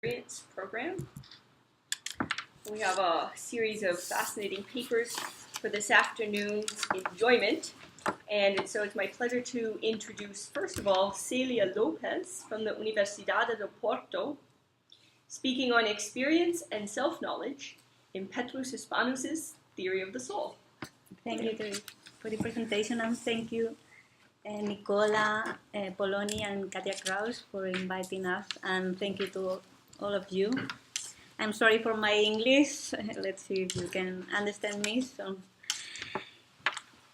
Experience program. We have a series of fascinating papers for this afternoon's enjoyment, and so it's my pleasure to introduce, first of all, Celia López from the Universidade de Porto, speaking on experience and self-knowledge in Petrus Hispanus' theory of the soul. Thank you for the presentation, and thank you, Nicola Poloni and Katia Kraus for inviting us, and thank you to all of you. I'm sorry for my English. Let's see if you can understand me.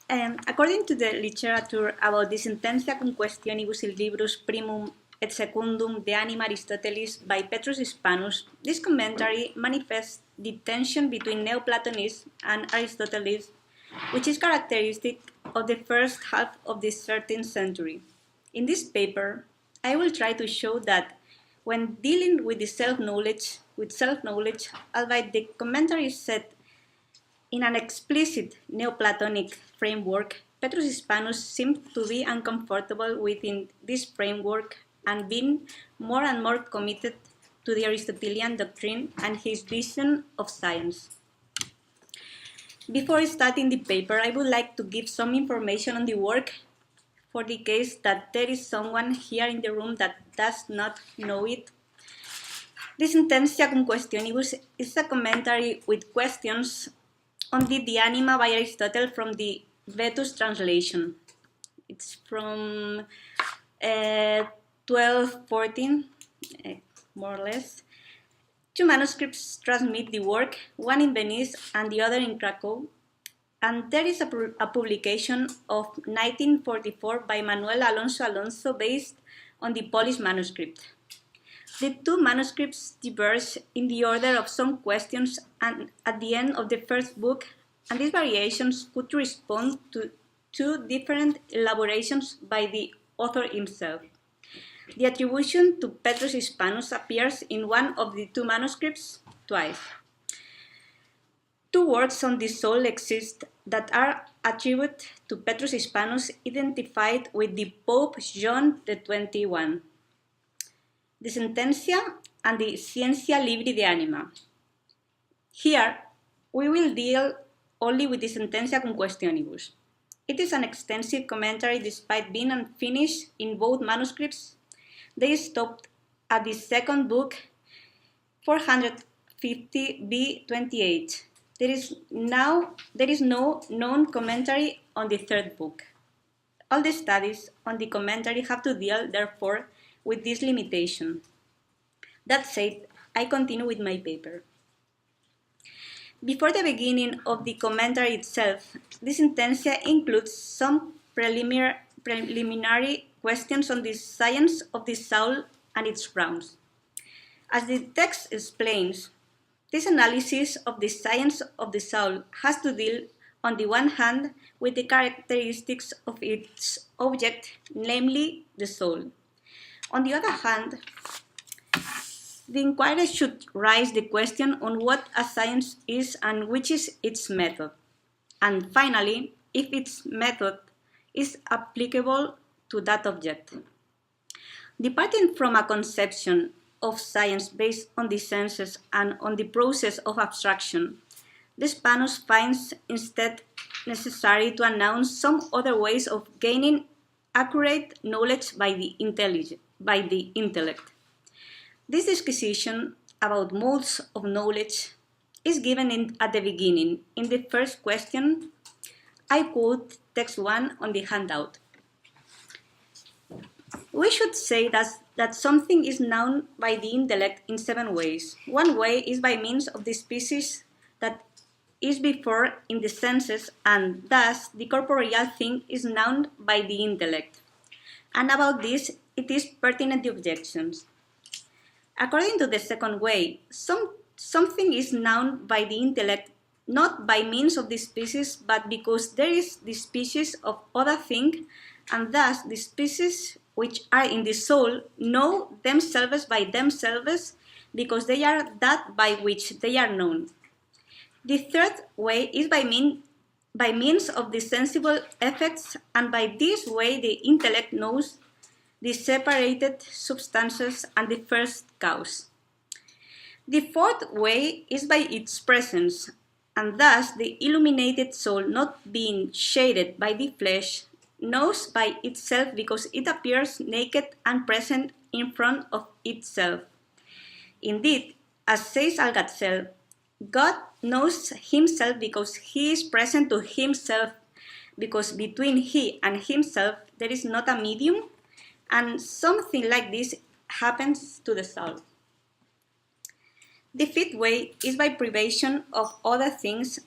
According to the literature about the Sententia cum questionibus in libros primum et secundum de anima Aristotelis by Petrus Hispanus, this commentary manifests the tension between Neoplatonism and Aristotelism, which is characteristic of the first half of the 13th century. In this paper, I will try to show that when dealing with the self-knowledge, albeit the commentary is set in an explicit Neoplatonic framework, Petrus Hispanus seemed to be uncomfortable within this framework and being more and more committed to the Aristotelian doctrine and his vision of science. Before starting the paper, I would like to give some information on the work for the case that there is someone here in the room that does not know it. The Sententia cum questionibus is a commentary with questions on the anima by Aristotle from the Boethius translation. It's from 1214, more or less. Two manuscripts transmit the work, one in Venice and the other in Krakow. And there is a publication of 1944 by Manuel Alonso based on the Polish manuscript. The two manuscripts diverge in the order of some questions and at the end of the first book, and these variations could respond to two different elaborations by the author himself. The attribution to Petrus Hispanus appears in one of the two manuscripts twice. Two works on the soul exist that are attributed to Petrus Hispanus, identified with the Pope John XXI, the Sententia and the Scientia Libri de Anima. Here, we will deal only with the Sententia cum questionibus. It is an extensive commentary despite being unfinished in both manuscripts. They stopped at the second book, 450b-28. There is no known commentary on the third book. All the studies on the commentary have to deal, therefore, with this limitation. That said, I continue with my paper. Before the beginning of the commentary itself, the Sententia includes some preliminary questions on the science of the soul and its grounds. As the text explains, this analysis of the science of the soul has to deal, on the one hand, with the characteristics of its object, namely the soul. On the other hand, the inquiry should raise the question on what a science is and which is its method. And finally, if its method is applicable to that object. Departing from a conception of science based on the senses and on the process of abstraction, Hispanus finds instead necessary to announce some other ways of gaining accurate knowledge by the intellect. This disquisition about modes of knowledge is given at the beginning. In the first question, I quote text 1 on the handout. We should say that something is known by the intellect in 7 ways. One way is by means of the species that is before in the senses, and thus the corporeal thing is known by the intellect. And about this, it is pertinent the objections. According to the second way, something is known by the intellect not by means of the species, but because there is the species of other thing, and thus the species which are in the soul know themselves by themselves because they are that by which they are known. The third way is by means of the sensible effects, and by this way the intellect knows the separated substances and the first cause. The fourth way is by its presence, and thus the illuminated soul, not being shaded by the flesh, knows by itself because it appears naked and present in front of itself. Indeed, as says Alcalde, God knows himself because he is present to himself, because between he and himself there is not a medium, and something like this happens to the soul. The fifth way is by privation of other things,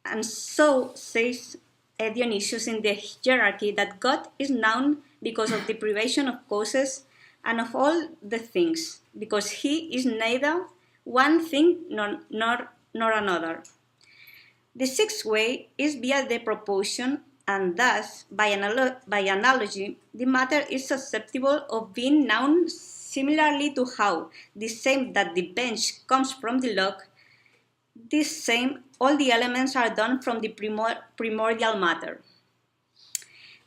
and so says Dionysius in the hierarchy that God is known because of the privation of causes and of all the things, because he is neither one thing nor another. The sixth way is via the proposition, and thus, by analogy, the matter is susceptible of being known similarly to how, the same that the bench comes from the log, this same all the elements are done from the primordial matter.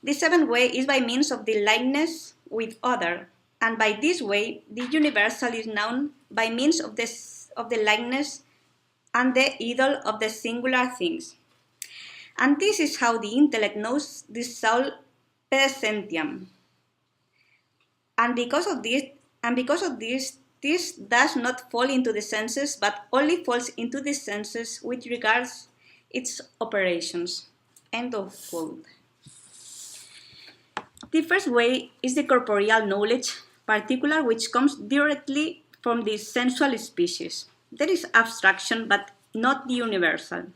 The seventh way is by means of the likeness with other, and by this way the universal is known by means of the likeness and the idol of the singular things. And this is how the intellect knows the soul per sentiam. And because of this, this does not fall into the senses, but only falls into the senses with regards its operations. End of quote. The first way is the corporeal knowledge, particular, which comes directly from the sensual species. There is abstraction, but not the universal.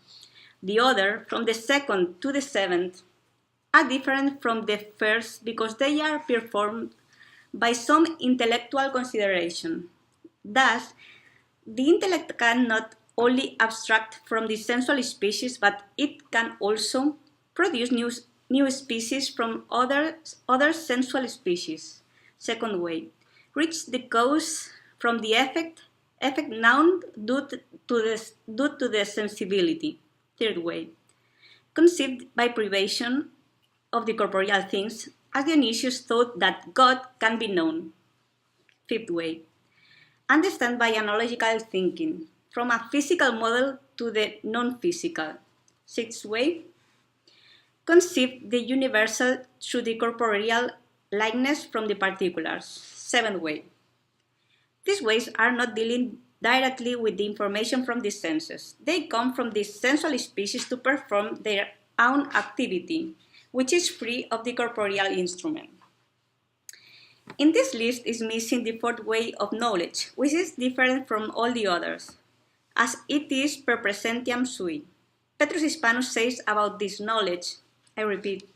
The other, from the second to the seventh, are different from the first because they are performed by some intellectual consideration. Thus, the intellect can not only abstract from the sensual species, but it can also produce new species from other sensual species. Second way, reach the cause from the effect known due to the sensibility. Third way, conceived by privation of the corporeal things, as Dionysius thought that God can be known. Fifth way, understand by analogical thinking, from a physical model to the non-physical. Sixth way, conceive the universal through the corporeal likeness from the particulars. Seventh way, these ways are not dealing directly with the information from the senses. They come from the sensual species to perform their own activity, which is free of the corporeal instrument. In this list is missing the fourth way of knowledge, which is different from all the others, as it is per presentiam sui. Petrus Hispanus says about this knowledge, I repeat,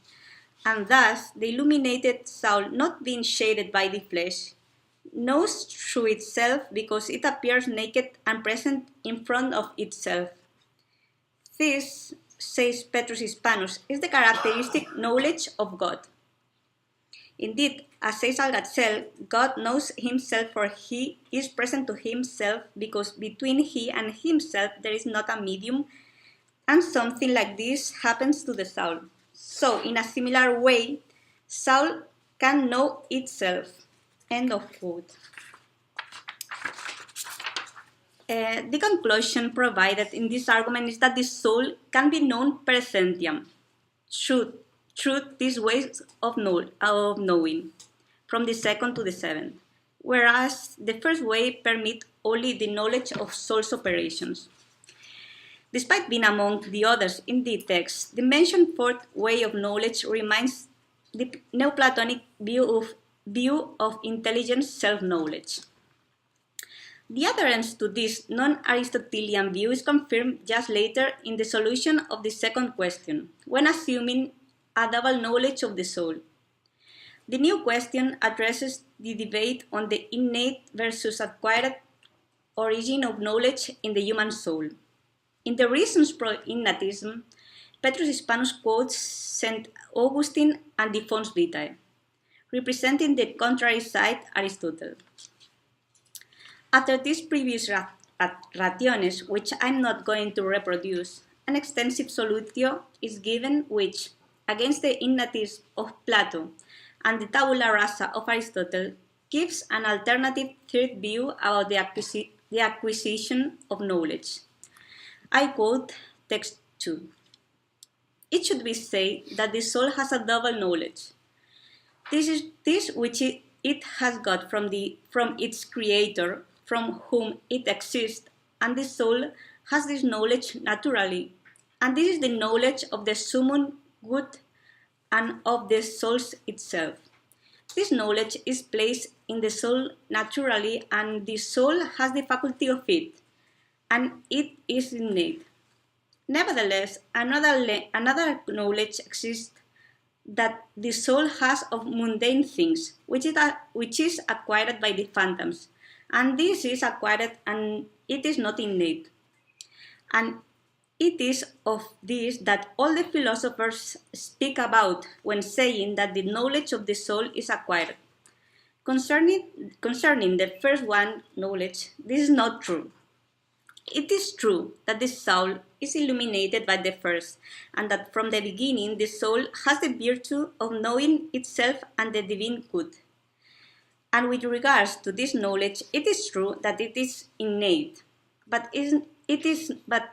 and thus the illuminated soul, not being shaded by the flesh, knows through itself because it appears naked and present in front of itself. This, says Petrus Hispanus, is the characteristic knowledge of God. Indeed, as says Alcalde, God knows himself for he is present to himself because between he and himself there is not a medium, and something like this happens to the soul. So, in a similar way, soul can know itself. End of quote. The conclusion provided in this argument is that the soul can be known per sentiam, through these ways of knowing, from the second to the seventh, whereas the first way permits only the knowledge of soul's operations. Despite being among the others in the text, the mentioned fourth way of knowledge remains the Neoplatonic view of intelligent self-knowledge. The adherence to this non-Aristotelian view is confirmed just later in the solution of the second question, when assuming a double knowledge of the soul. The new question addresses the debate on the innate versus acquired origin of knowledge in the human soul. In the Reasons pro Innatism, Petrus Hispanus quotes St. Augustine and the Fons Vitae, representing the contrary side, Aristotle. After these previous rationes, which I'm not going to reproduce, an extensive solutio is given which, against the innatism of Plato and the tabula rasa of Aristotle, gives an alternative third view about the the acquisition of knowledge. I quote text 2. It should be said that the soul has a double knowledge. This is this which it has got from its creator, from whom it exists, and the soul has this knowledge naturally. And this is the knowledge of the summum good and of the soul itself. This knowledge is placed in the soul naturally, and the soul has the faculty of it, and it is innate. Nevertheless, another knowledge exists that the soul has of mundane things, which is acquired by the phantoms, and this is acquired and it is not innate. And it is of this that all the philosophers speak about when saying that the knowledge of the soul is acquired. Concerning the first one, knowledge, this is not true. It is true that the soul is illuminated by the first, and that from the beginning the soul has the virtue of knowing itself and the divine good. And with regards to this knowledge, it is true that it is innate, but this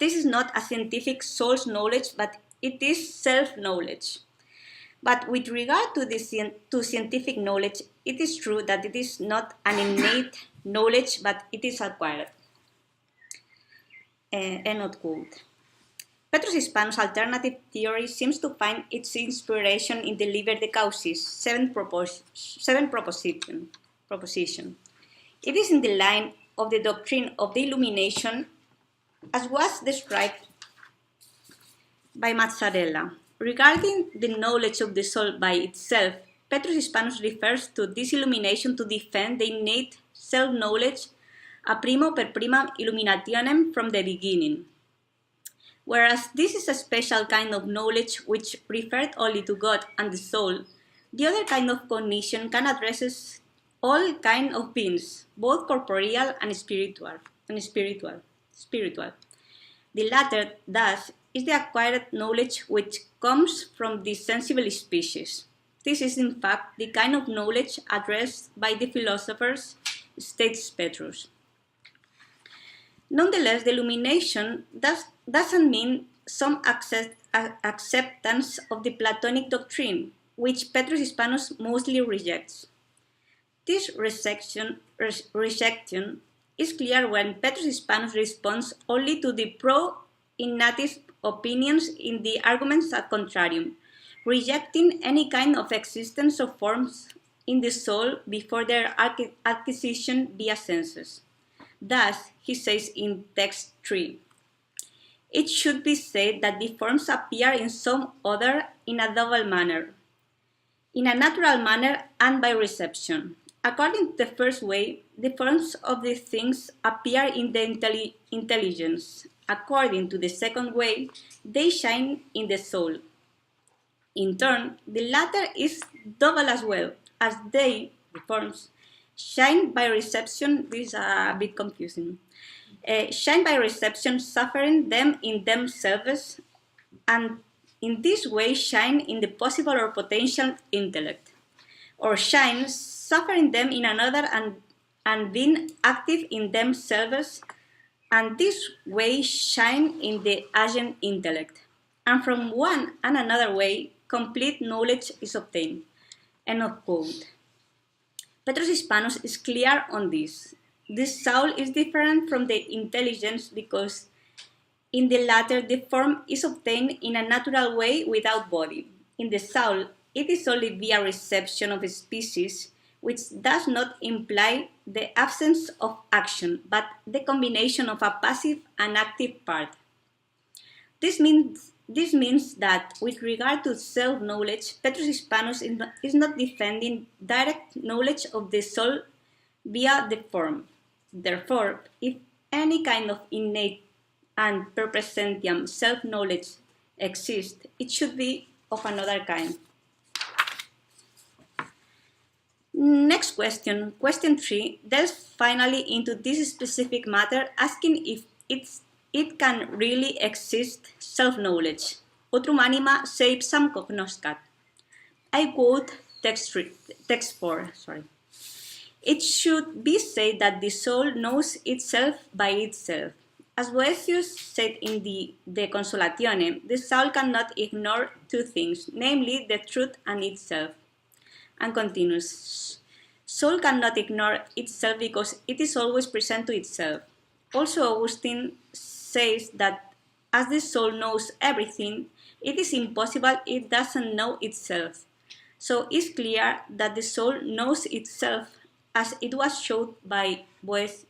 is not a scientific soul's knowledge, but it is self-knowledge. But with regard to scientific knowledge, it is true that it is not an innate knowledge, but it is acquired. End of quote. Petrus Hispanus' alternative theory seems to find its inspiration in the Liber de Causis, 7 proposition. It is in the line of the doctrine of the illumination as was described by Mazzarella. Regarding the knowledge of the soul by itself, Petrus Hispanus refers to this illumination to defend the innate self-knowledge a primo per primam illuminationem from the beginning. Whereas this is a special kind of knowledge which referred only to God and the soul, the other kind of cognition can address all kinds of beings, both corporeal and spiritual. The latter, thus, is the acquired knowledge which comes from the sensible species. This is, in fact, the kind of knowledge addressed by the philosophers, states Petrus. Nonetheless, the illumination doesn't mean some acceptance of the Platonic doctrine, which Petrus Hispanus mostly rejects. This rejection is clear when Petrus Hispanus responds only to the pro-innative opinions in the arguments ad contrarium, rejecting any kind of existence of forms in the soul before their acquisition via senses. Thus, he says in text 3, it should be said that the forms appear in some other in a double manner, in a natural manner and by reception. According to the first way, the forms of the things appear in the intelligence. According to the second way, they shine in the soul. In turn, the latter is double as well, as they, the forms, shine by reception. This is a bit confusing. Shine by reception, suffering them in themselves, and in this way shine in the possible or potential intellect, or shine, suffering them in another and being active in themselves, and this way shine in the agent intellect. And from one and another way, complete knowledge is obtained. End of quote. Petrus Hispanus is clear on this. This soul is different from the intelligence because in the latter the form is obtained in a natural way without body. In the soul, it is only via reception of a species, which does not imply the absence of action, but the combination of a passive and active part. This means that, with regard to self-knowledge, Petrus Hispanus is not defending direct knowledge of the soul via the form. Therefore, if any kind of innate and per presentiam self-knowledge exists, it should be of another kind. Next question, question 3, delves finally into this specific matter, asking if it can really exist self-knowledge. Utrum anima se ipsam cognoscat. I quote text 4. It should be said that the soul knows itself by itself. As Boethius said in the De Consolatione, the soul cannot ignore two things, namely the truth and itself. And continues, soul cannot ignore itself because it is always present to itself. Also, Augustine says that as the soul knows everything, it is impossible it doesn't know itself. So it's clear that the soul knows itself, as it was shown by Boethius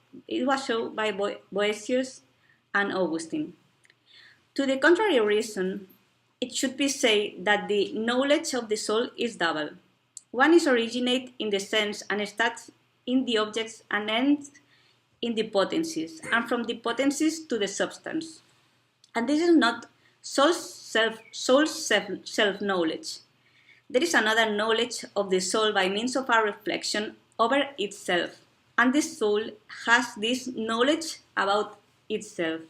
and Augustine. To the contrary reason, it should be said that the knowledge of the soul is double. One is originate in the sense and starts in the objects and ends in the potencies, and from the potencies to the substance. And this is not soul's self-knowledge. There is another knowledge of the soul by means of a reflection over itself, and the soul has this knowledge about itself,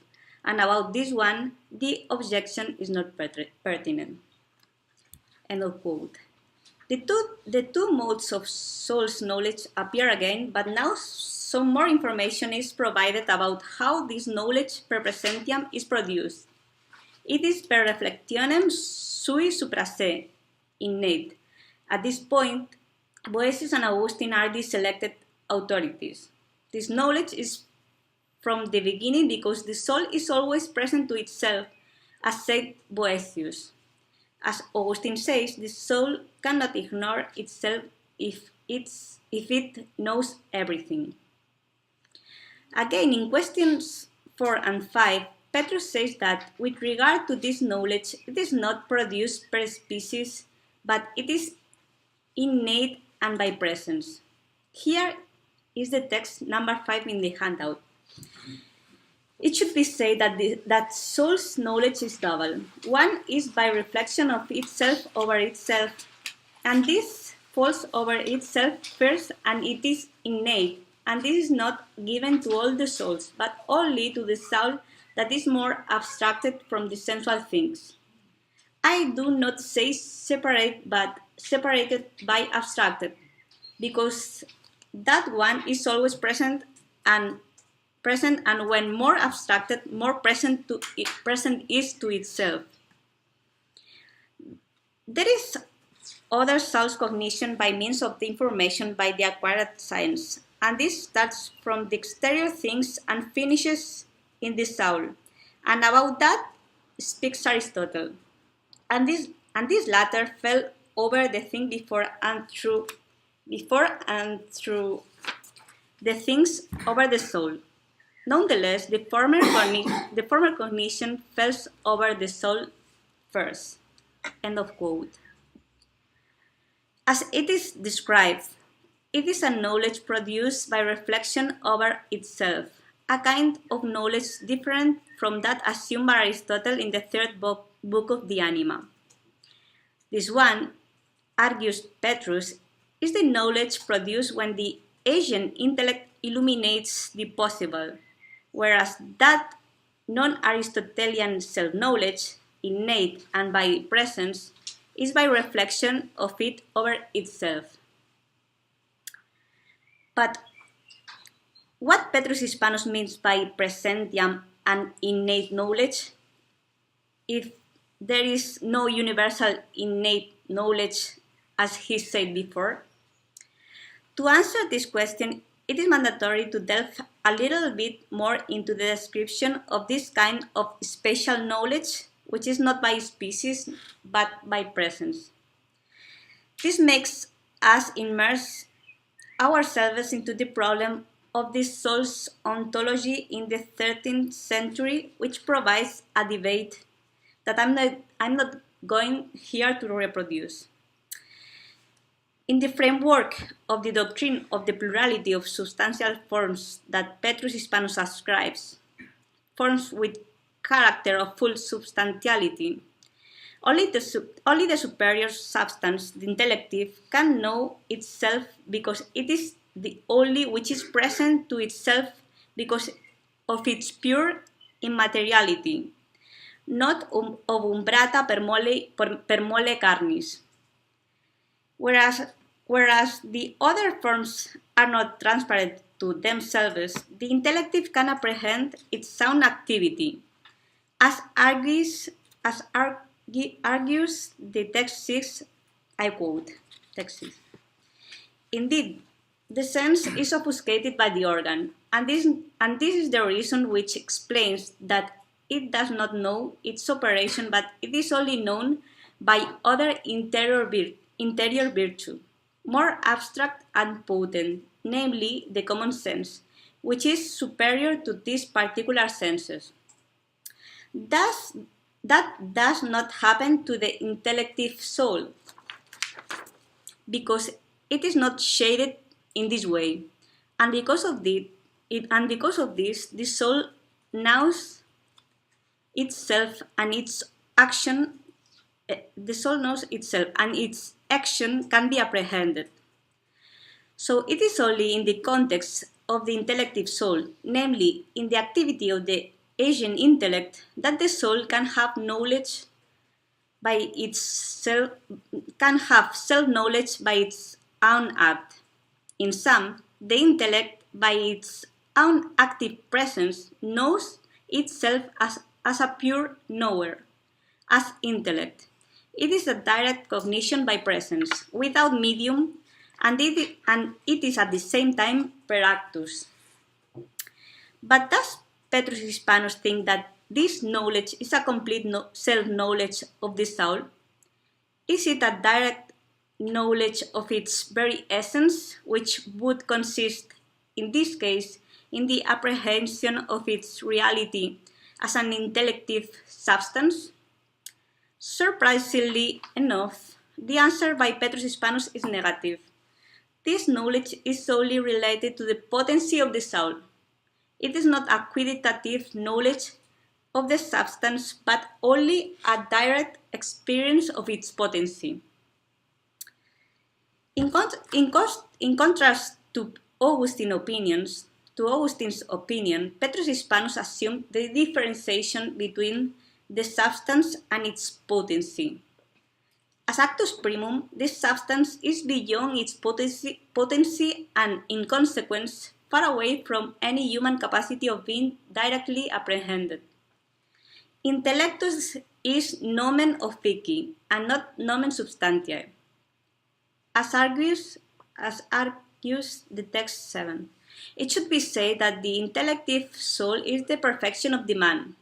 and about this one, the objection is not pertinent. End of quote. The two modes of soul's knowledge appear again, but now some more information is provided about how this knowledge per presentiam is produced. It is per reflectionem sui supra se, innate. At this point, Boethius and Augustine are the selected authorities. This knowledge is from the beginning because the soul is always present to itself, as said Boethius. As Augustine says, the soul cannot ignore itself if it knows everything. Again, in questions 4 and 5, Petrus says that with regard to this knowledge, it is not produced per species, but it is innate and by presence. Here is the text number 5 in the handout. It should be said that soul's knowledge is double. One is by reflection of itself over itself, and this falls over itself first, and it is innate, and this is not given to all the souls, but only to the soul that is more abstracted from the sensual things. I do not say separate, but separated by abstracted, because that one is always present and when more abstracted, more present is to itself. There is other soul's cognition by means of the information by the acquired science, and this starts from the exterior things and finishes in the soul. And about that speaks Aristotle. And this latter fell over the thing before and through the things over the soul. Nonetheless, the former cognition falls over the soul first. End of quote. As it is described, it is a knowledge produced by reflection over itself, a kind of knowledge different from that assumed by Aristotle in the third book of the Anima. This one, argues Petrus, is the knowledge produced when the Asian intellect illuminates the possible, whereas that non-Aristotelian self-knowledge, innate and by presence, is by reflection of it over itself. But what Petrus Hispanus means by presentiam and innate knowledge, if there is no universal innate knowledge, as he said before? To answer this question, it is mandatory to delve a little bit more into the description of this kind of spatial knowledge, which is not by species, but by presence. This makes us immerse ourselves into the problem of the soul's ontology in the 13th century, which provides a debate that I'm not going here to reproduce. In the framework of the doctrine of the plurality of substantial forms that Petrus Hispanus ascribes, forms with character of full substantiality, only the superior substance, the intellective, can know itself because it is the only which is present to itself because of its pure immateriality, not ob umbrata per mole carnis. Whereas the other forms are not transparent to themselves, the intellective can apprehend its own activity, as argues the text 6, I quote, text 6. Indeed, the sense is obfuscated by the organ, and this is the reason which explains that it does not know its operation, but it is only known by other interior virtue, more abstract and potent, namely the common sense, which is superior to these particular senses. Thus, that does not happen to the intellective soul, because it is not shaded in this way, and because of this, the soul knows itself and its action. The soul knows itself, and its action can be apprehended. So it is only in the context of the intellective soul, namely in the activity of the agent intellect, that the soul can have knowledge by itself, can have self-knowledge by its own act. In sum, the intellect, by its own active presence, knows itself as a pure knower, as intellect. It is a direct cognition by presence, without medium, and it is at the same time per actus. But does Petrus Hispanus think that this knowledge is a complete self-knowledge of the soul? Is it a direct knowledge of its very essence, which would consist, in this case, in the apprehension of its reality as an intellective substance? Surprisingly enough, the answer by Petrus Hispanus is negative. This knowledge is solely related to the potency of the soul. It is not a quantitative knowledge of the substance, but only a direct experience of its potency. In contrast to Augustine's opinion, Petrus Hispanus assumed the differentiation between the substance and its potency. As actus primum, this substance is beyond its potency and, in consequence, far away from any human capacity of being directly apprehended. Intellectus is nomen offici and not nomen substantiae, as argues the text 7. It should be said that the intellective soul is the perfection of the man.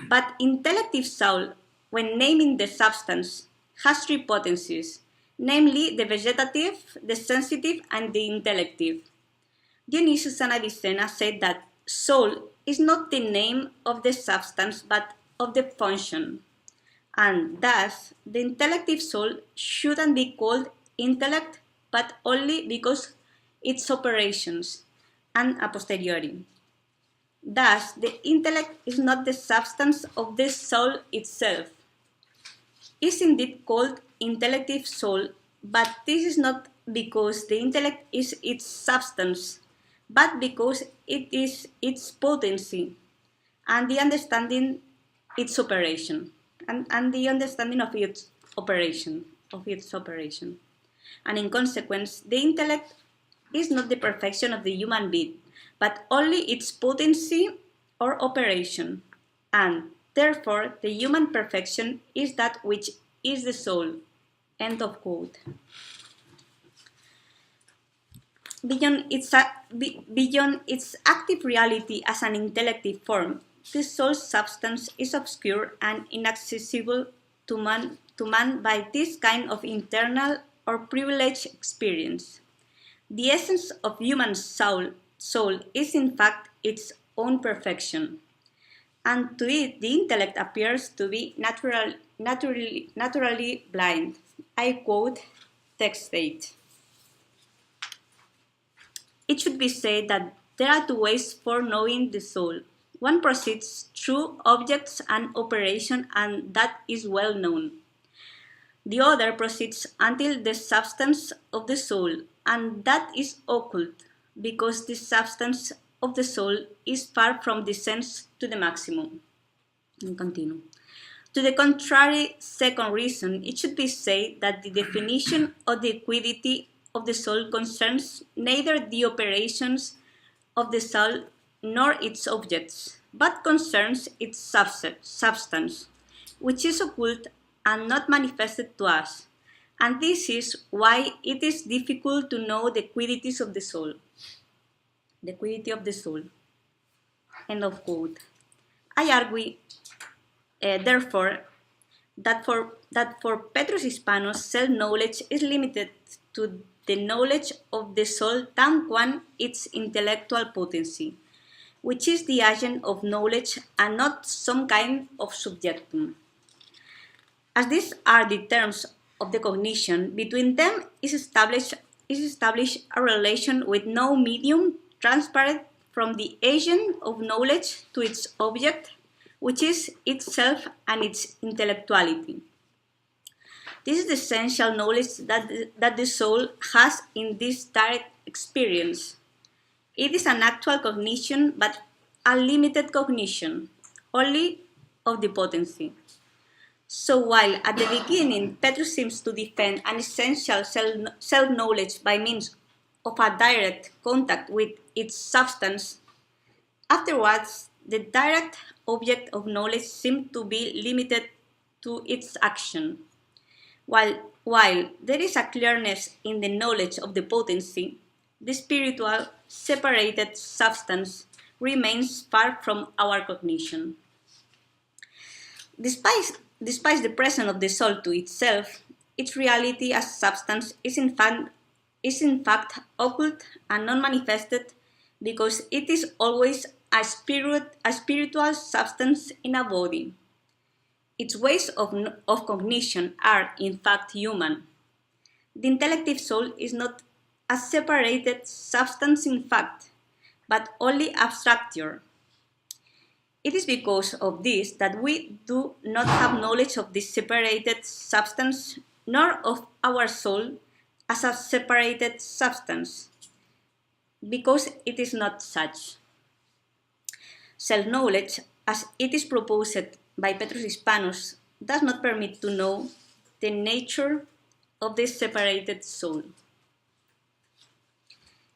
But intellective soul, when naming the substance, has three potencies, namely the vegetative, the sensitive, and the intellective. Dionysius and Avicenna said that soul is not the name of the substance, but of the function, and thus the intellective soul shouldn't be called intellect, but only because its operations, and a posteriori. Thus, the intellect is not the substance of the soul itself. It is indeed called intellective soul, but this is not because the intellect is its substance, but because it is its potency, and the understanding its operation, and the understanding of its operation, And in consequence, the intellect is not the perfection of the human being, but only its potency or operation, and therefore the human perfection is that which is the soul. End of quote. Beyond its active reality as an intellective form, the soul's substance is obscure and inaccessible to man by this kind of internal or privileged experience. The essence of human soul is in fact its own perfection, and to it the intellect appears to be naturally blind. I quote text 8. It should be said that there are two ways for knowing the soul. One proceeds through objects and operation, and that is well known. The other proceeds until the substance of the soul, and that is occult, because the substance of the soul is far from descends to the maximum. And continue. To the contrary second reason, it should be said that the definition of the quiddity of the soul concerns neither the operations of the soul nor its objects, but concerns its substance, which is occult and not manifested to us. And this is why it is difficult to know the quiddities of the soul. The quiddity of the soul. End of quote. I argue, therefore, that for Petrus Hispanus, self-knowledge is limited to the knowledge of the soul tanquam its intellectual potency, which is the agent of knowledge and not some kind of subjectum. As these are the terms of the cognition, between them is established a relation with no medium transparent from the agent of knowledge to its object, which is itself and its intellectuality. This is the essential knowledge that the soul has in this direct experience. It is an actual cognition, but a limited cognition, only of the potency. So while at the beginning Petrus seems to defend an essential self-knowledge by means of a direct contact with its substance, afterwards the direct object of knowledge seems to be limited to its action. While there is a clearness in the knowledge of the potency, the spiritual separated substance remains far from our cognition. Despite the presence of the soul to itself, its reality as substance is in fact occult and non-manifested because it is always a spiritual substance in a body. Its ways of cognition are in fact human. The intellective soul is not a separated substance in fact, but only abstracture. It is because of this that we do not have knowledge of this separated substance, nor of our soul as a separated substance, because it is not such. Self-knowledge, as it is proposed by Petrus Hispanus, does not permit to know the nature of this separated soul.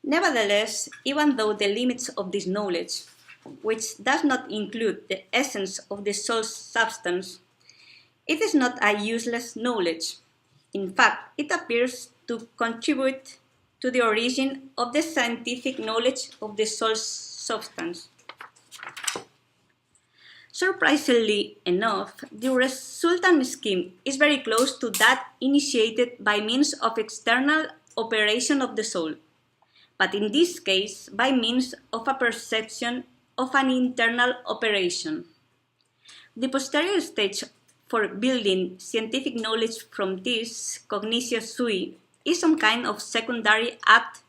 Nevertheless, even though the limits of this knowledge, which does not include the essence of the soul's substance, it is not a useless knowledge. In fact, it appears to contribute to the origin of the scientific knowledge of the soul's substance. Surprisingly enough, the resultant scheme is very close to that initiated by means of external operation of the soul, but in this case by means of a perception of an internal operation. The posterior stage for building scientific knowledge from this cognitio sui is some kind of secondary act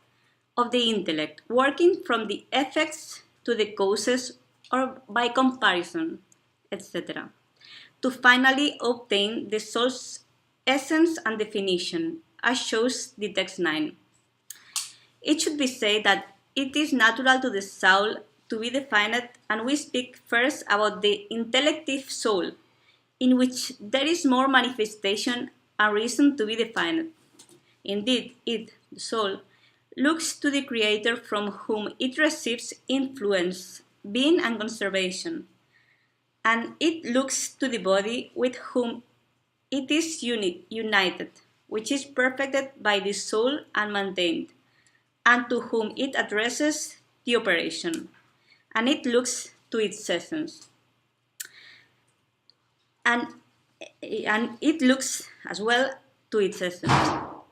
of the intellect, working from the effects to the causes or by comparison, etc., to finally obtain the soul's essence and definition, as shows the text 9. It should be said that it is natural to the soul to be defined, and we speak first about the intellective soul, in which there is more manifestation and reason to be defined. Indeed, it, the soul, looks to the Creator from whom it receives influence, being and conservation, and it looks to the body with whom it is united, which is perfected by the soul and maintained, and to whom it addresses the operation, and it looks to its essence. And it looks as well to its essence,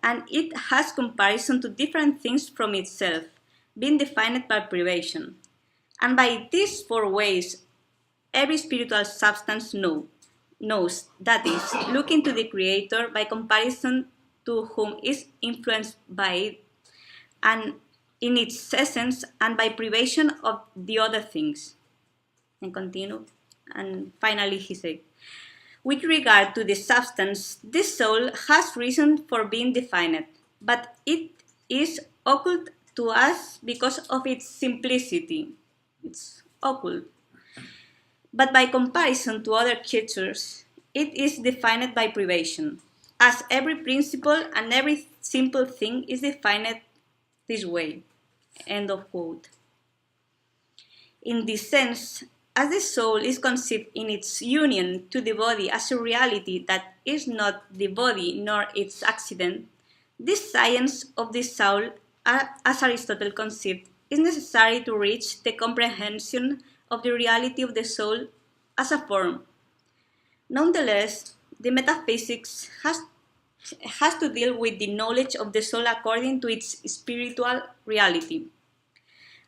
and it has comparison to different things from itself, being defined by privation. And by these four ways, every spiritual substance knows, that is, looking to the Creator by comparison to whom is influenced by it, and in its essence, and by privation of the other things. And continue. And finally he said, with regard to the substance, this soul has reason for being defined, but it is occult to us because of its simplicity. It's occult. But by comparison to other creatures, it is defined by privation. as every principle and every simple thing is defined this way. End of quote. In this sense, as the soul is conceived in its union to the body as a reality that is not the body nor its accident, this science of the soul, as Aristotle conceived, is necessary to reach the comprehension of the reality of the soul as a form. Nonetheless, the metaphysics has to deal with the knowledge of the soul according to its spiritual reality,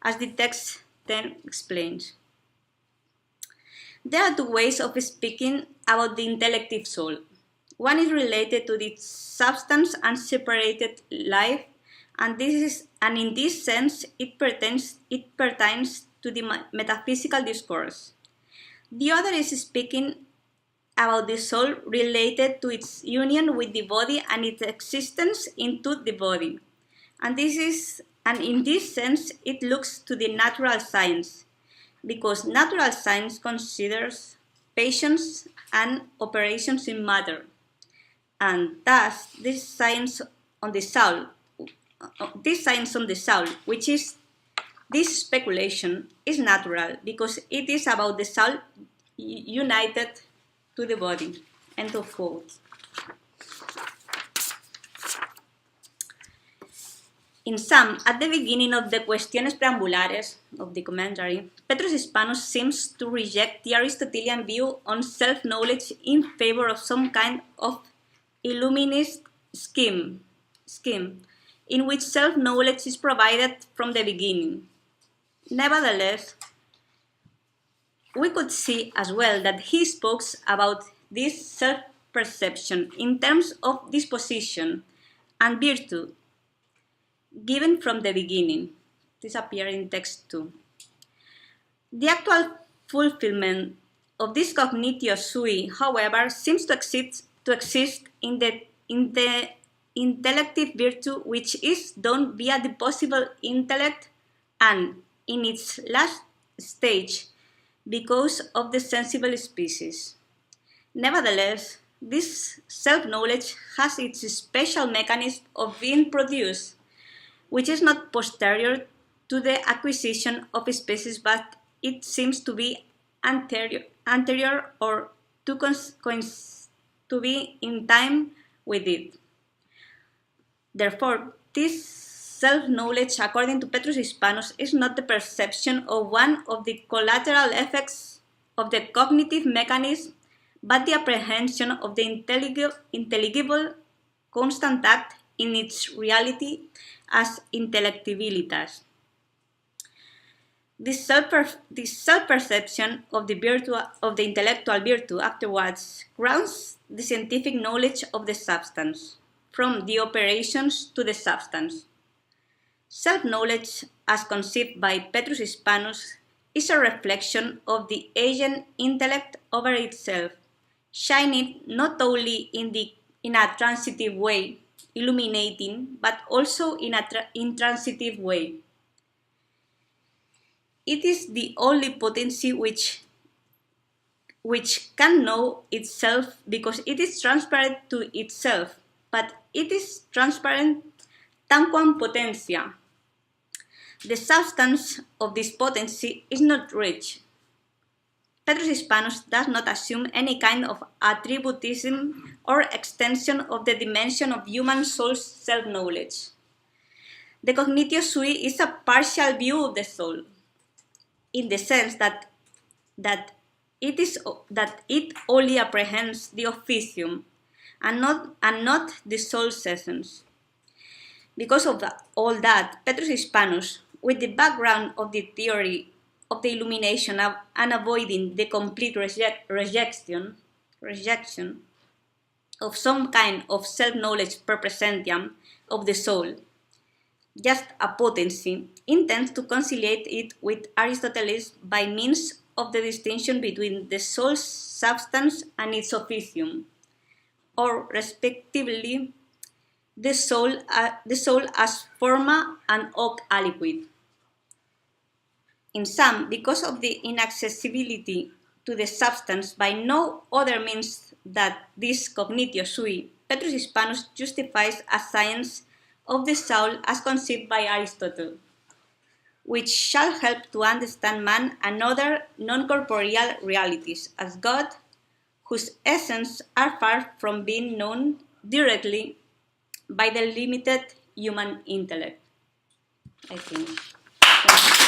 as the text then explains. There are two ways of speaking about the intellective soul. One is related to its substance and separated life, and in this sense it pertains to the metaphysical discourse. The other is speaking about the soul related to its union with the body and its existence into the body. And in this sense it looks to the natural science, because natural science considers patients and operations in matter. And thus this science on the soul, which is this speculation, is natural because it is about the soul united to the body. End of quote. In sum, at the beginning of the Questiones Preambulares of the commentary, Petrus Hispanus seems to reject the Aristotelian view on self-knowledge in favor of some kind of illuminist scheme in which self-knowledge is provided from the beginning. Nevertheless, we could see as well that he spoke about this self-perception in terms of disposition and virtue given from the beginning. This appears in text 2. The actual fulfillment of this cognitio sui, however, seems to exist in the intellective virtue, which is done via the possible intellect and, in its last stage, because of the sensible species. Nevertheless, this self-knowledge has its special mechanism of being produced, which is not posterior to the acquisition of species, but it seems to be anterior or to be in time with it. Therefore, this self-knowledge, according to Petrus Hispanus, is not the perception of one of the collateral effects of the cognitive mechanism, but the apprehension of the intelligible constant act in its reality as intellectibilitas. This self-perception of the intellectual virtue afterwards grounds the scientific knowledge of the substance, from the operations to the substance. Self-knowledge, as conceived by Petrus Hispanus, is a reflection of the agent intellect over itself, shining not only in a transitive way, illuminating, but also in a intransitive way. It is the only potency which can know itself because it is transparent to itself, but it is transparent tanquam potentia. The substance of this potency is not rich. Petrus Hispanus does not assume any kind of attributism or extension of the dimension of human soul's self-knowledge. The cognitio sui is a partial view of the soul, in the sense that it only apprehends the officium and not the soul's essence. Because of all that, Petrus Hispanus, with the background of the theory of the illumination and avoiding the complete rejection of some kind of self-knowledge per presentiam of the soul, just a potency, intends to conciliate it with Aristotelis by means of the distinction between the soul's substance and its officium, or respectively the soul as forma and hoc aliquid. In sum, because of the inaccessibility to the substance by no other means than this cognitio sui, Petrus Hispanus justifies a science of the soul as conceived by Aristotle, which shall help to understand man and other non-corporeal realities as God, whose essence are far from being known directly by the limited human intellect. I think.